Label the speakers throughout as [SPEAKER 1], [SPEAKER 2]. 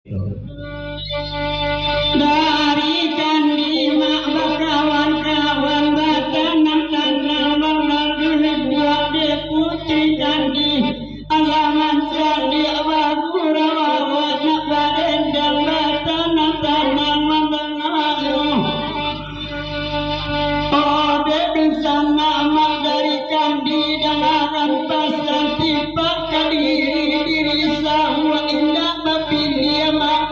[SPEAKER 1] Dari candi mak berkawan-kawan batanam tanam melalui dua de putri candi alaman candi wagura wawat nak barendang batanam tanam melalui oh de sana mak dari candi dan aran pasang tiba kadiri diri sahwa indah bapilih mak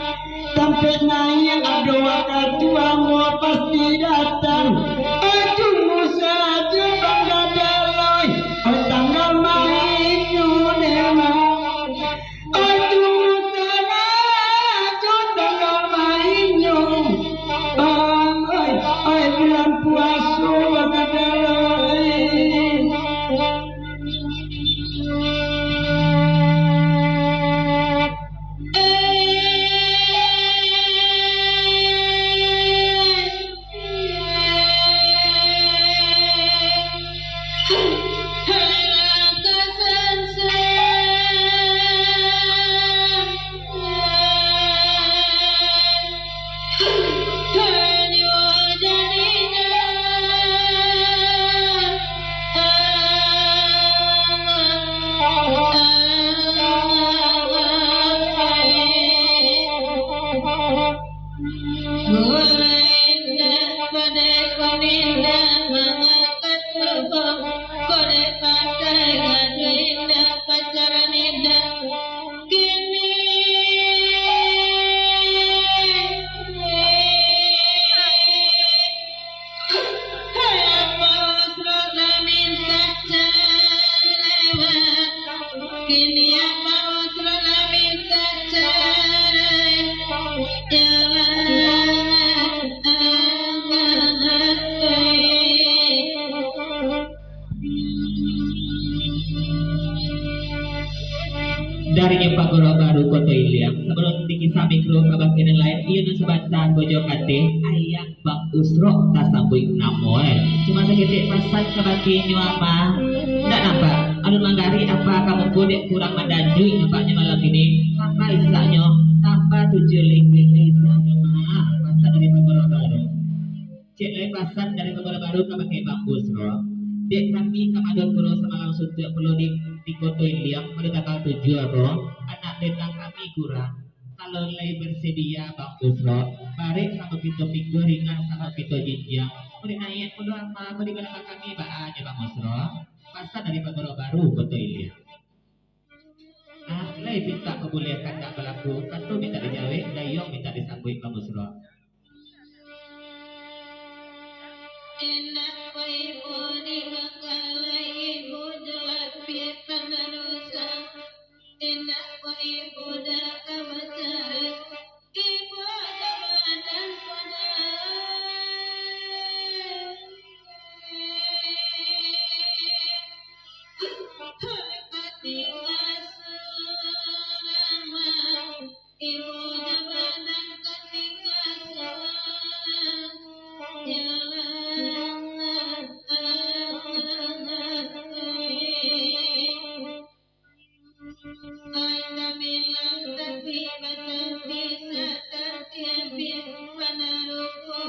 [SPEAKER 1] sampai naik ada waktu tua mau pasti datang tunggu saja bangga dalai tanggal main nyunema tunggu saja tanggal main nyun bulan puasa bangga dalai dari Pak Guru Baru Kota Iliang sebelum dikisah mikro kabakinan lain iya sebentar bojo kate ayah Bang Usro tak sambung namoy cuma segitik pasan kabaki nyuama ndak nampak alun manggari apa kamu bodek kurang mandandui nampaknya malam ini tanpa isaknya tanpa 7 linggit isaknya mah pasan dari Pak Guru Baru cek lain pasan dari Pak Guru Baru kabaki Bang Usro dek kami kamadon guru semalam sudah perlu di Kota Iliang pada tanggal 7 bro anak datang kami kurang kalau lagi bersedia Bang Usro barik sama pintu minggu ringan sama pintu jinjang boleh naik perlu apa boleh belakang kami aja Bang Usro pasar dari Pagoro Baru Kota Iliang nah lagi minta membolehkan tak berlaku tentu minta dijawab dayong minta disambui Bang Usro enak wa ibu di bakala ibu jelas pieta nanusa enak wa ibu dah kabacara ibu badan pada ketika selama ibu badan ketika Aina bilang tapi badan bisa tertiap panaruku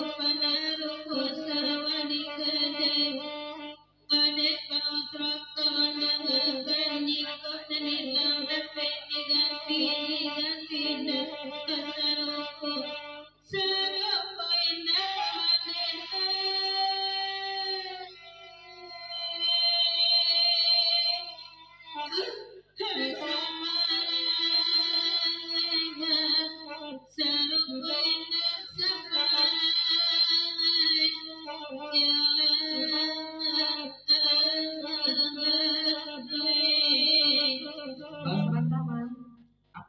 [SPEAKER 1] sawadi kedai adek pausrok kemenangan nikah dan hilang dapat diganti dah kesaruku serupa indah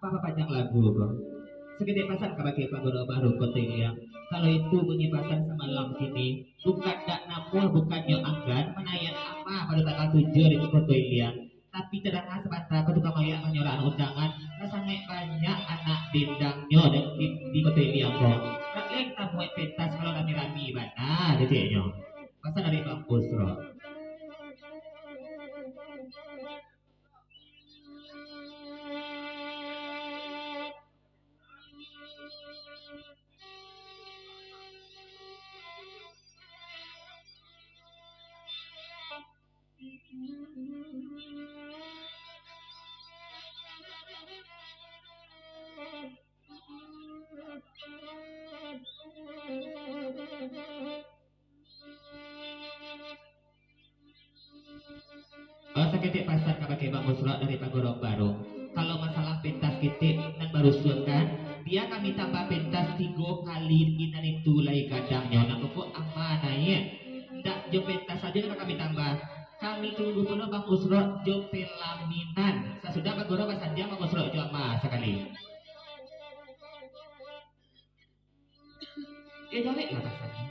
[SPEAKER 1] apa panjang lagu bro segede pasang kabaki Pagoro Baru Kota Iliang kalau itu bunyi pasang semalam kini bukan dak nampul bukan yo anggan menayan apa pada tanggal 7 di Kota Iliang tapi terang sebentar pada kamaya menyorak undangan rasanya banyak anak dindangnya di Kota Iliang bro rakyat kita buat pentas kalau rame-rame mana dedeknya pasang dari Bang Busro Sakitik pasar kabake Bang Busro dari Pagorok Baru. Kalau masalah pentas kitik nan baru sukan, dia kami tambah pentas 3 kali kita itu lagi kadangnya. Nak pokok amanahnya. Ndak jo pentas saja nak kami tambah. Kami tunggu pula Bang Busro jo pelaminan. Sesudah Pagorok pasar dia Bang Busro jo ama sekali. Ya jawab lah pasarnya.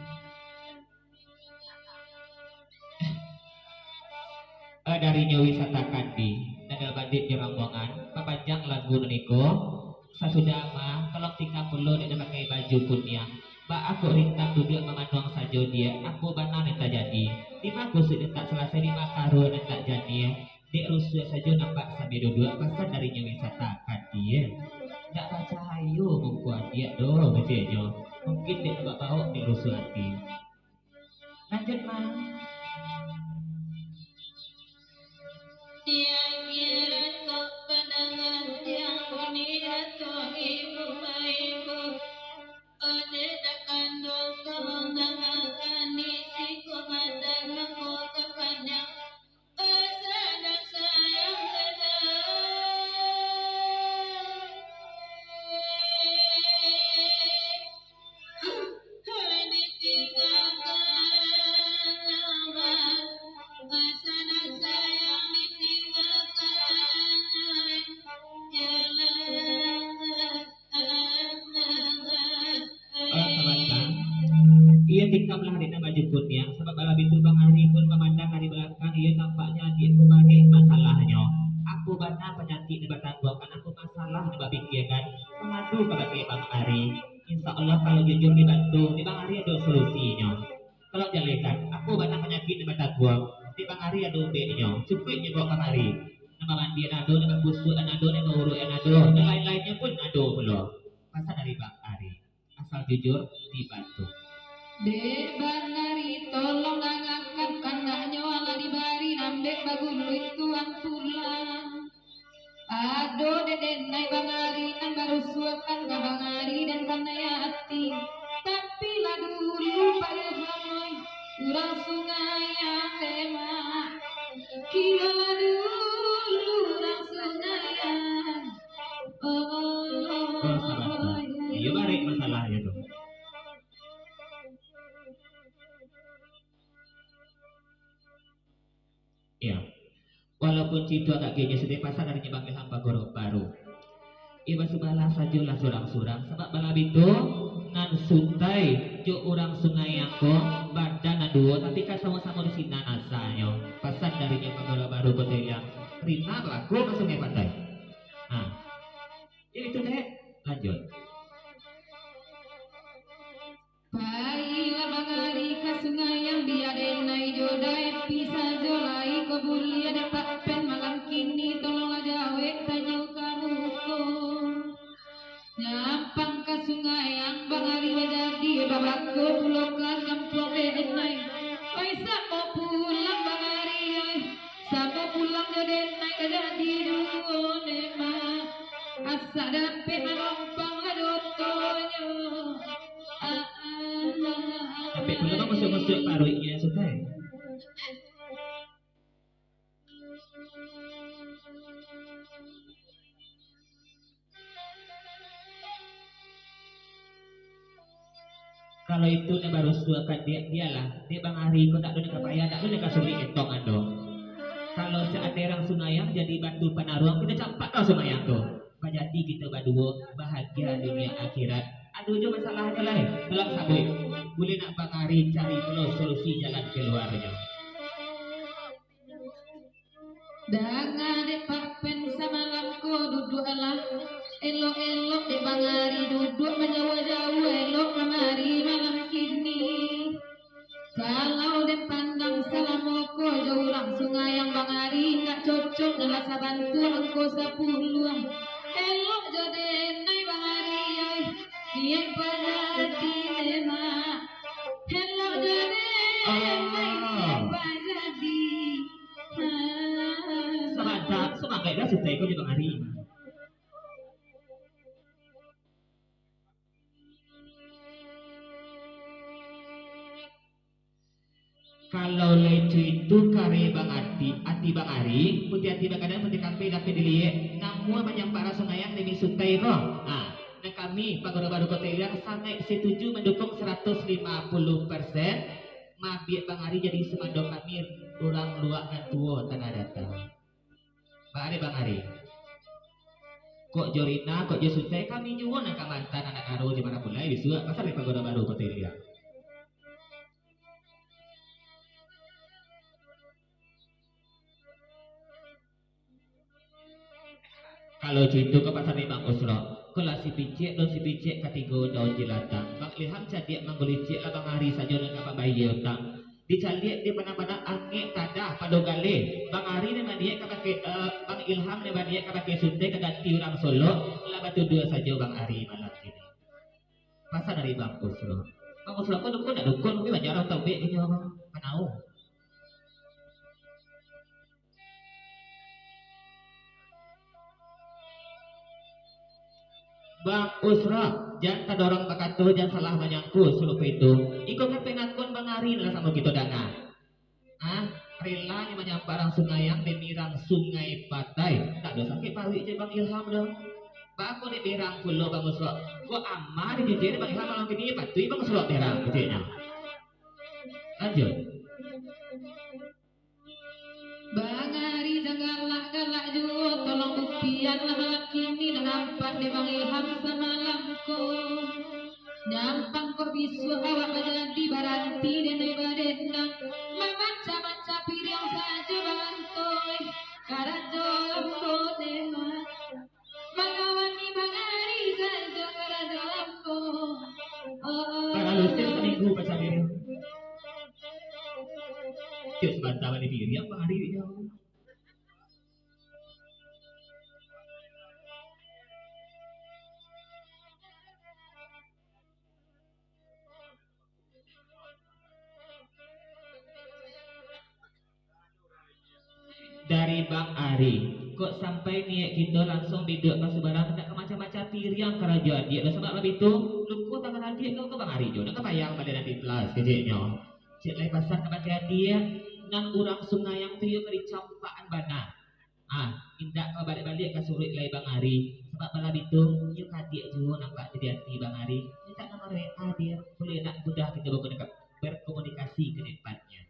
[SPEAKER 1] Dari wisata Kandi Nagal Bandit di Rombongan papajang lagu niko sesudah mah kalau 30 dia pakai baju kunyang ba aku rintang duduk memandang saja dia aku bana neta jadi 5 kusuk tak selesai 5 karo neta jadi dek rusuh saja nampak sambil duduk pasal dari wisata Kandi ya ndak baca ayo membuat dia doh bejejo mungkin dia tak tahu dek rusuh hati lanjut mah.
[SPEAKER 2] Tiang kirato pandangan tiang bonirato ibu ode takkan dosa mengangakan isi komandan mahkota pandang asa dan sayang tenang ditinggalkan nama asa dan sayang
[SPEAKER 1] ia tikaplah dina baju kunyang sebab malam itu Bang Ari pun memandang dari belakang ia tampaknya dia kembali masalahnya aku bana penyakit di batang kan aku masalah di pikirkan mengadu kepada Bang Ari insya Allah kalau jujur dibantu di Bang Ari ada solusinya kalau jalekan aku bana penyakit di batang di Bang Ari ada ubeknya cukup bawa kemari nama mandi nado nama busuk nado nama urut nado dan lain-lainnya pun nado belum masa dari Bang Ari asal jujur dibantu.
[SPEAKER 2] Dek Bang Ari tolong ngangkat kanaknya ala dibari nambek baguluit tuan pulang. Ado deden naik Bang Ari nan baru suakan ke Bang Ari dan kanaya hati. Tapi lah dulu pada hamai urang sungai yang lemak. Kila dulu urang sungai yang
[SPEAKER 1] iya balik masalahnya tuh. Ya, walaupun citu agak gini sedih pasang dari nyebangke hampa gorok baru. Iba subalah sajalah surang-surang sebab balab itu nan suntai jo orang sungai yangko badan dua tapi kan sama-sama di sini nasanya pasang dari nyebang gorok baru betul yang rina laku ke sungai pantai. Nah, ini tuh deh lanjut.
[SPEAKER 2] Baiklah Bang Ari ke sungai yang biadenai jodai pisah jolai kebulia dapat pen malam kini tolonglah jawe tanya kamu nyampang ke sungai yang Bang Ari jadi babakku pulokan nyampang denai Paisa mau pulang Bang Ari sama pulang jodenai jadi dulu nema asa dapat melompang adotonya
[SPEAKER 1] tapi belum kan masuk paruhnya sudah. Kalau itu dia baru suakan dialah dia Bang Ari kau tak ada kapaya tak ada kasuri entong ando. Kalau seandainya sunayang jadi batu penaruang kita campak kau sunayang tuh. Jadi kita berdua bahagia dunia akhirat. Aduh jo masalahnya lain dalam sabui boleh nak Bang Ari cari dulu solusi jalan keluarnya.
[SPEAKER 2] Dengan depak pen samalam ko duduk alah elok-elok de Bang Ari duduk menjauh-jauh elok kamari malam kini kalau de pandang salamoko jauh langsung ayang Bang Ari nggak cocok dengan sabantu engko 10 elok jode nai Bang Ari yang pajadi lema hello jane yang pajadi
[SPEAKER 1] semangat dah sudah ikut juga hari. Kalau lecu itu kare bang ati bang Ari, putih ati bang kadang putih kape dilihat. Namun banyak para sungayang demi sutai roh. Nah kami Pagoro Baru Kota Iliang sangat setuju mendukung 150%. Mabik bang Ari jadi semando kami orang luak dan tua tanah datang. Bang Ari. Kok Jorina, kok Josutai kami juga nak mantan anak karo di mana pulai bisu pasal di Pagoro Baru Kota Iliang. Kalau itu ke pasar ni Bang Usro, kalau si picek ketiga daun jelatang. Bang Ilham cadiak manggulicik lah Bang Hari saja dengan apa bayi utang. Dicaliak di mana-mana angin kadah pada gale. Bang Hari ni dia pakai Bang Ilham ni dia pakai suntai keganti orang Solo. Lah batu dua saja Bang Hari malam ini. Pasar dari Bang Usro. Bang Usro kau dukun nak dukun, tapi banyak orang tahu be ini apa? Kenau. Bang Usra, jangan tadorong bakatu, jangan salah menyangku seluruh itu. Ikut kan penakun Bang Ari lah sama kita dana. Rela ni menyamparang sungai yang demirang sungai patai. Tak ada sakit pawi je Bang Ilham dong. Bang aku ni berang pulau Bang Usra. Kau amal di jujur Bang Ilham malam ini patui Bang Usra berang jujurnya. Lanjut.
[SPEAKER 2] Bang Ari jangan galak juga tolong buktian lah kini nampak di Bang Ilham semalamku nyampang kok bisu awak menjadi baranti dan ibadetna membaca-baca piring saja bantoy karajo lambo dema mengawani Bang Ari saja karajo lambo
[SPEAKER 1] Para lusin seminggu baca diri. Cuk sebentar di diri Bang Ari jauh. Dari Bang Ari, kok sampai niat kita langsung duduk pas barang tak ke macam-macam piriang kerajaan dia. Sebab lebih itu, luku tangan adik kau ke Bang Ari juga. Nak kebayang pada nanti kelas kejadiannya. Cik lai pasar kebagian dia, nan urang sungai yang tu yang dicampaan bana. Indak kau balik-balik ke surit lai Bang Ari. Sebab malam itu, yuk adik juga nampak jadi hati Bang Ari. Minta nama WA dia, boleh nak mudah kita berkomunikasi ke depannya.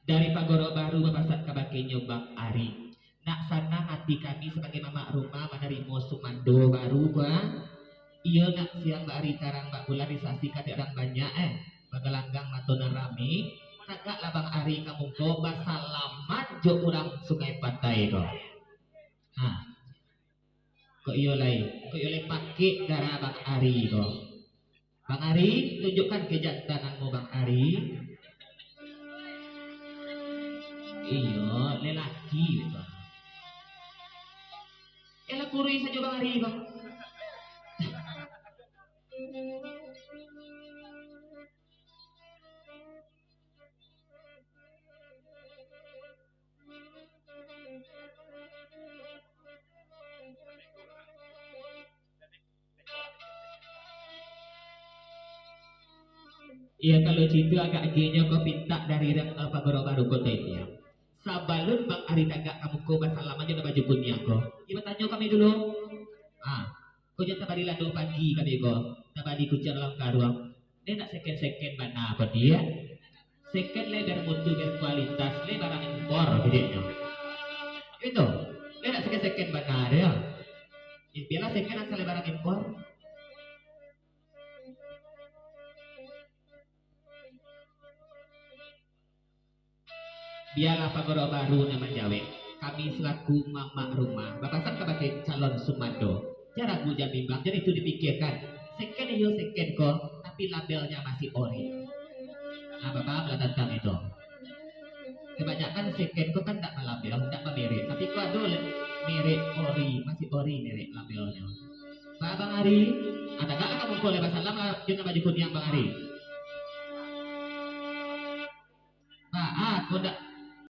[SPEAKER 1] Dari Pagoro Baru Bapasat Kabakenyo Bang Ari. Nak sana hati kami sebagai mama rumah menerima sumando baru Bang. Iya nak siang Mbak Ari tarang Mbak polarisasi kadang orang banyak bagalanggang matona rame. Tagaklah Bang Ari kamu go basalamat jo orang sungai pantai kok. Kok iyo lay pakai darah Bang Ari kok. Bang Ari tunjukkan kejantananmu Bang Ari. Iya, lelaki gitu. Elah kurui saja Bang Ari kok. Iya kalau situ agak genya kau pinta dari Pagoro Baru Kota ini ya. Sabalun Bang Ari tagak kamu ko masalah aja na baju kunya ko. Iba tanyo kami dulu. Ko jangan tabari lado pagi kami ko. Tabari kucar lang karuang. Dia nak second mana apa dia? Second lebar mutu berkualitas lebar impor gedenya. Itu. Dia nak second mana dia? Biarlah second asal lebar impor. Biarlah Pagoro Baru nama Jawa. Kami selaku mama rumah, bapasan sebagai calon sumando. Cara gujang bimbang, jadi itu dipikirkan. Second yo second kok, tapi labelnya masih ori. Apa lah tentang itu. Kebanyakan second ku kan tak label, tak mirip. Tapi ku ada mirip ori, masih ori mirip labelnya. Pak Bang Ari, ada gak kamu boleh bahasa lam lah, yun na baju kunyang Bang Ari. Pak, aku